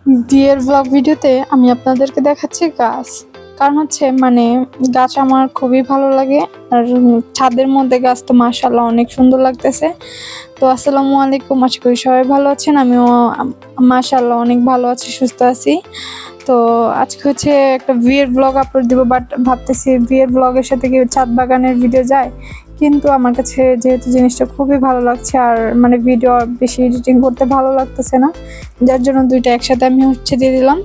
বিয়ের ব্লগ ভিডিওতে আমি আপনাদেরকে দেখাচ্ছি গাছ। কারণ হচ্ছে গাছ আমার খুবই ভালো লাগে। আর ছাদের মধ্যে গাছ তো মাশাআল্লাহ অনেক সুন্দর লাগতেছে। তো আসসালামু আলাইকুম, আশা করি সবাই ভালো আছেন। আমিও মাশাআল্লাহ অনেক ভালো আছি, সুস্থ আছি। তো আজকে হচ্ছে একটা বিয়ের ব্লগ আপলোড দিব, বাট ভাবতেছি বিয়ের ব্লগের সাথে কি ছাদ বাগানের ভিডিও যায়। কিন্তু আমার কাছে যেহেতু জিনিসটা খুবই ভালো লাগছে আর ভিডিও বেশি এডিটিং করতে ভালো লাগতেছে না, যার জন্য দুইটা একসাথে আমি দিয়ে দিলাম।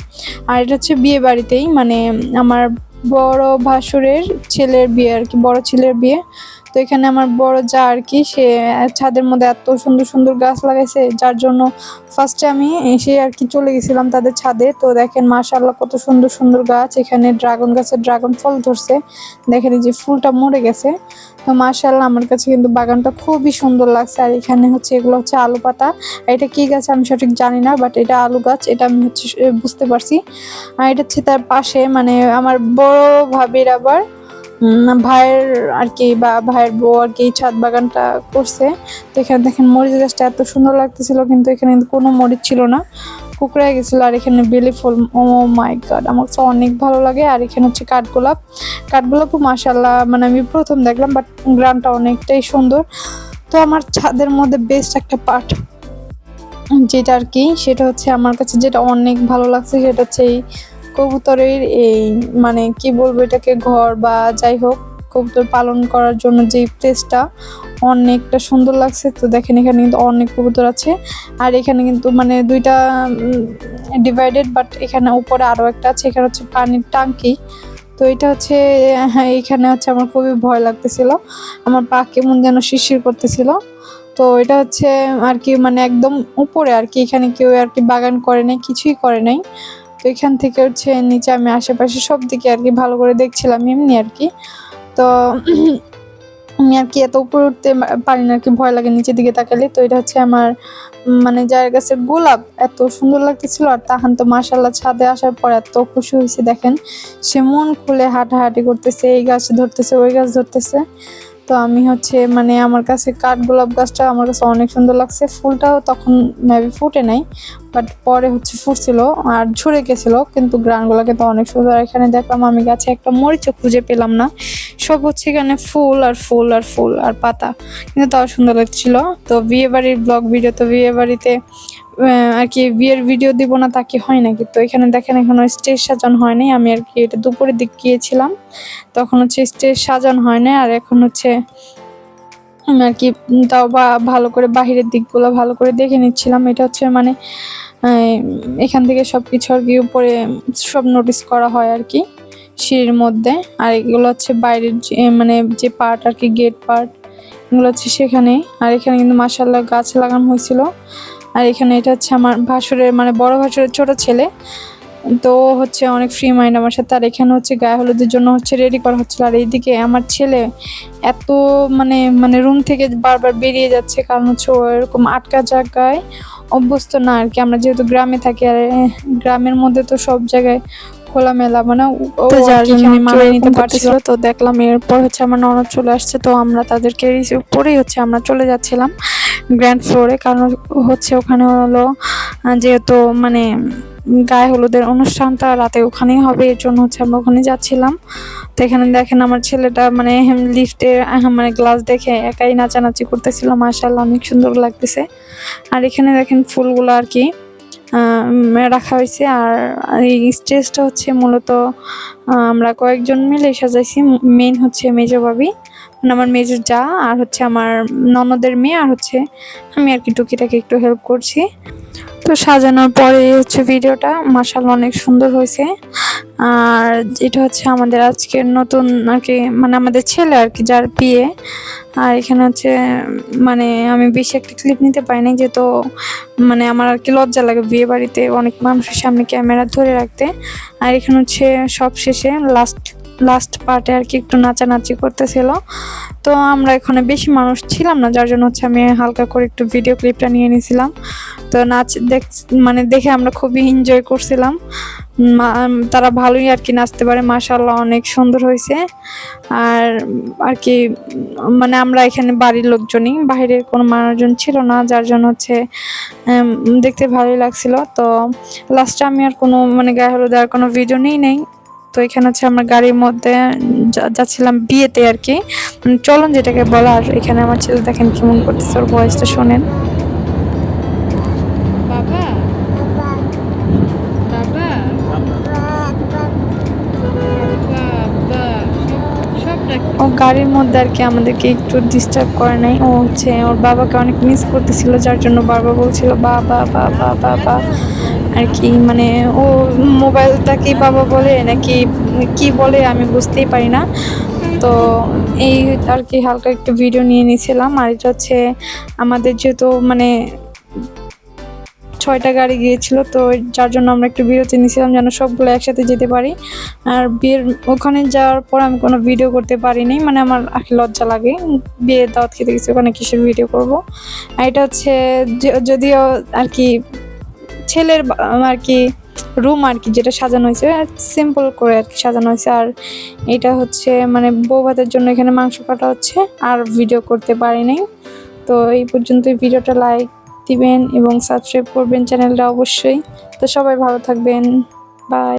আর এটা হচ্ছে বিয়ে বাড়িতেই, আমার বড় ভাসুরের ছেলের বিয়ে আর কি, বড় ছেলের বিয়ে। তো এখানে আমার বড় যা আর কি, সে ছাদের মধ্যে এত সুন্দর সুন্দর গাছ লাগাইছে, যার জন্য ফার্স্টে আমি এসে আর কি চলে গেছিলাম তাদের ছাদে। তো দেখেন মাশাআল্লাহ কত সুন্দর সুন্দর গাছ। এখানে ড্রাগন গাছের ড্রাগন ফল ধরছে, দেখেন এই যে ফুলটা মরে গেছে। তো মাশাআল্লাহ আমার কাছে কিন্তু বাগানটা খুবই সুন্দর লাগছে। আর এখানে হচ্ছে এগুলো হচ্ছে আলু পাতা। এটা কি গাছ আমি সঠিক জানি না, বাট এটা আলু গাছ, এটা আমি বুঝতে পারছি। আর এটা হচ্ছে তার পাশে আমার বড় ভাবির আবার ভাইয়ের আর কি, বা ভাইয়ের বউ আর কি ছাদ বাগানটা করছে। তো এখানে দেখেন মরিচ গাছটা এত সুন্দর লাগতেছিল, কিন্তু এখানে কিন্তু কোনো মরিচ ছিল না, কুকড়ায় গেছিল। আর এখানে বেলি ফুল, ও মাই গড, আমার কাছে অনেক ভালো লাগে। আর এখানে হচ্ছে কাঠগোলাপ। কাঠগোলাপও মাশাআল্লাহ আমি প্রথম দেখলাম, বাট গ্রামটা অনেকটাই সুন্দর। তো আমার ছাদের মধ্যে বেস্ট একটা পার্ট যেটা আর কি, সেটা হচ্ছে আমার কাছে যেটা অনেক ভালো লাগছে, সেটা হচ্ছে এই কবুতরের এই কি বলবো এটাকে, ঘর বা যাই হোক, কবুতর পালন করার জন্য যে প্লেসটা অনেকটা সুন্দর লাগছে। তো দেখেন এখানে কিন্তু অনেক কবুতর আছে। আর এখানে কিন্তু দুইটা ডিভাইডেড, বাট এখানে উপরে আরো একটা আছে, এখানে হচ্ছে পানির টাঙ্কি। তো এটা হচ্ছে, হ্যাঁ, এখানে হচ্ছে আমার খুবই ভয় লাগতেছিল, আমার পা কেমন যেন শিরশির করতেছিল। তো এটা হচ্ছে আর কি একদম উপরে আর কি, এখানে কেউ আর কি বাগান করে নাই, কিছুই করে নাই। তো এখান থেকে হচ্ছে নিচে আমি আশেপাশে সব দিকে আর কি ভালো করে দেখছিলাম এমনি আর কি। তো আমি আর কি এত উপরে উঠতে পারি না আর কি, ভয় লাগে নিচের দিকে তাকালে। তো এটা হচ্ছে আমার যার গাছের গোলাপ, এত সুন্দর লাগতেছিল। আর তাহান তো মাশাআল্লাহ ছাদে আসার পর এত খুশি হয়েছে, দেখেন সে মন খুলে হাঁটাহাঁটি করতেছে, এই গাছ ধরতেছে, ওই গাছ ধরতেছে। তো আমি হচ্ছে আমার কাছে কাঠগোলাপ গাছটা আমার কাছে অনেক সুন্দর লাগছে। ফুলটাও তখন মেবি ফুটে নাই, বাট পরে হচ্ছে ফুটছিল আর ঝরে গেছিল, কিন্তু গ্রানগুলো কিন্তু অনেক সুন্দর। এখানে দেখলাম আমি গাছে একটা মরিচও খুঁজে পেলাম না, সব হচ্ছে এখানে ফুল আর ফুল আর ফুল আর পাতা, কিন্তু তাও সুন্দর লাগছিল। তো বিয়ে বাড়ির ব্লগ ভিডিও, তো বিয়ে বাড়িতে আর কি বিয়ের ভিডিও দিব না তা কি হয় নাকি। তো এখানে দেখেন এখনো স্টেজ সাজানো হয়নি, আমি আর কি এটা দুপুরের দিক গিয়েছিলাম, তখন হচ্ছে স্টেজ সাজানো হয় না। আর এখন হচ্ছে আর কি তাও বা ভালো করে বাহিরের দিকগুলো ভালো করে দেখে নিচ্ছিলাম। এটা হচ্ছে এখান থেকে সবকিছু আর কি উপরে সব নোটিস করা হয় আর কি সিঁড়ির মধ্যে। আর এগুলো হচ্ছে বাইরের যে পার্ট আর কি, গেট পার্ট, এগুলো হচ্ছে সেখানে। আর এখানে কিন্তু মাশাআল্লাহ গাছ লাগানো হয়েছিল। আর এখানে এটা হচ্ছে আমার ভাসুরের বড় ভাসুরের ছোট ছেলে, তো হচ্ছে অনেক ফ্রি মাইন্ড আমার সাথে। আর এখানে হচ্ছে গায়ে হলুদের জন্য হচ্ছে রেডি করা হচ্ছিল। আর এইদিকে আমার ছেলে এত রুম থেকে বারবার বেরিয়ে যাচ্ছে, কারণ হচ্ছে ও এরকম আটকা জায়গায় অভ্যস্ত না আর কি। আমরা যেহেতু গ্রামে থাকি, আর গ্রামের মধ্যে তো সব জায়গায় খোলামেলা, ও যার জন্য মানিয়ে নিতে পারছিল। তো দেখলাম এরপর হচ্ছে আমার ননদ চলে আসছে, তো আমরা তাদেরকে রিসিভ করেই হচ্ছে আমরা চলে যাচ্ছিলাম গ্র্যান্ড ফ্লোরে। কারণ হচ্ছে ওখানে হলো যেহেতু গায়ে হলুদের অনুষ্ঠানটা রাতে ওখানেই হবে, এর জন্য হচ্ছে আমরা ওখানে যাচ্ছিলাম। তো এখানে দেখেন আমার ছেলেটা লিফটে গ্লাস দেখে একাই নাচানাচি করতেছিল, মাশাআল্লাহ অনেক সুন্দর লাগতেছে। আর এখানে দেখেন ফুলগুলো আর কি রাখা হয়েছে। আর এই স্টেজটা হচ্ছে মূলত আমরা কয়েকজন মিলে সাজাইছি। মেইন হচ্ছে মেজো ভাবি, আমার মেজো যা, আর হচ্ছে আমার ননদের মেয়ে, আর হচ্ছে আমি আর কি টুকিটাকি একটু হেল্প করছি। তো সাজানোর পরে হচ্ছে ভিডিওটা মাশাআল্লাহ অনেক সুন্দর হয়েছে। আর এটা হচ্ছে আমাদের আজকের নতুন আর কি আমাদের ছেলে আর কি, যার বিয়ে। আর এখানে হচ্ছে আমি বেশি একটা ক্লিপ নিতে পারিনি, যেহেতু আমার আর কি লজ্জা লাগে বিয়ে বাড়িতে অনেক মানুষের সামনে ক্যামেরা ধরে রাখতে। আর এখানে হচ্ছে সব শেষে লাস্ট পার্টে আর কি একটু নাচানাচি করতেছিল। তো আমরা এখানে বেশি মানুষ ছিলাম না, যার জন্য হচ্ছে আমি হালকা করে একটু ভিডিও ক্লিপটা নিয়ে নিয়েছিলাম। তো নাচ দেখে আমরা খুবই এনজয় করছিলাম। তারা ভালোই আর কি নাচতে পারে, মাশাআল্লাহ অনেক সুন্দর হয়েছে। আর আর কি মানে আমরা এখানে বাড়ির লোকজনই, বাইরের কোনো মানুষজন ছিল না, যার জন্য হচ্ছে দেখতে ভালোই লাগছিল। তো লাস্টে আমি আর কোনো মানে গায়ে হলুদ আর কোনো ভিডিও নেই। তো এখানে হচ্ছে আমরা গাড়ির মধ্যে যাচ্ছিলাম বিয়েতে আর কি, চলন যেটাকে বলা। আর এখানে আমার ছেলে দেখেন কেমন করতেছে, ওর ভয়েসটা শোনেন। বাবা বাবা ও গাড়ির মধ্যে আর কি আমাদেরকে একটু ডিস্টার্ব করে নাই। ও হচ্ছে ওর বাবাকে অনেক মিস করতেছিল, যার জন্য বারবার বলছিল বাবা বাবা বাবা আর কি। মানে ও মোবাইলটাকে বাবা বলে নাকি কি বলে আমি বুঝতেই পারি না। তো এই আর কি হালকা একটু ভিডিও নিয়ে নিয়েছিলাম। আর এটা হচ্ছে আমাদের যেহেতু মানে 6টা গাড়ি গিয়েছিল, তো যার জন্য আমরা একটু বিরতি নিয়েছিলাম যেন সবগুলো একসাথে যেতে পারি। আর বিয়ের ওখানে যাওয়ার পর আমি কোনো ভিডিও করতে পারিনি, মানে আমার লজ্জা লাগে, বিয়ের দাওয়াত খেতে গেছি, ওখানে কিসের ভিডিও করব। আর এটা হচ্ছে যদিও আর কি ছেলের আর কি রুম আর কি, যেটা সাজানো হয়েছে সিম্পল করে আর কি সাজানো হয়েছে। আর এটা হচ্ছে মানে বউ ভাতের জন্য এখানে মাংস কাটা হচ্ছে, আর ভিডিও করতে পারি নাই। তো এই পর্যন্তই, ভিডিওটা লাইক দিবেন এবং সাবস্ক্রাইব করবেন চ্যানেলটা অবশ্যই। তো সবাই ভালো থাকবেন, বাই।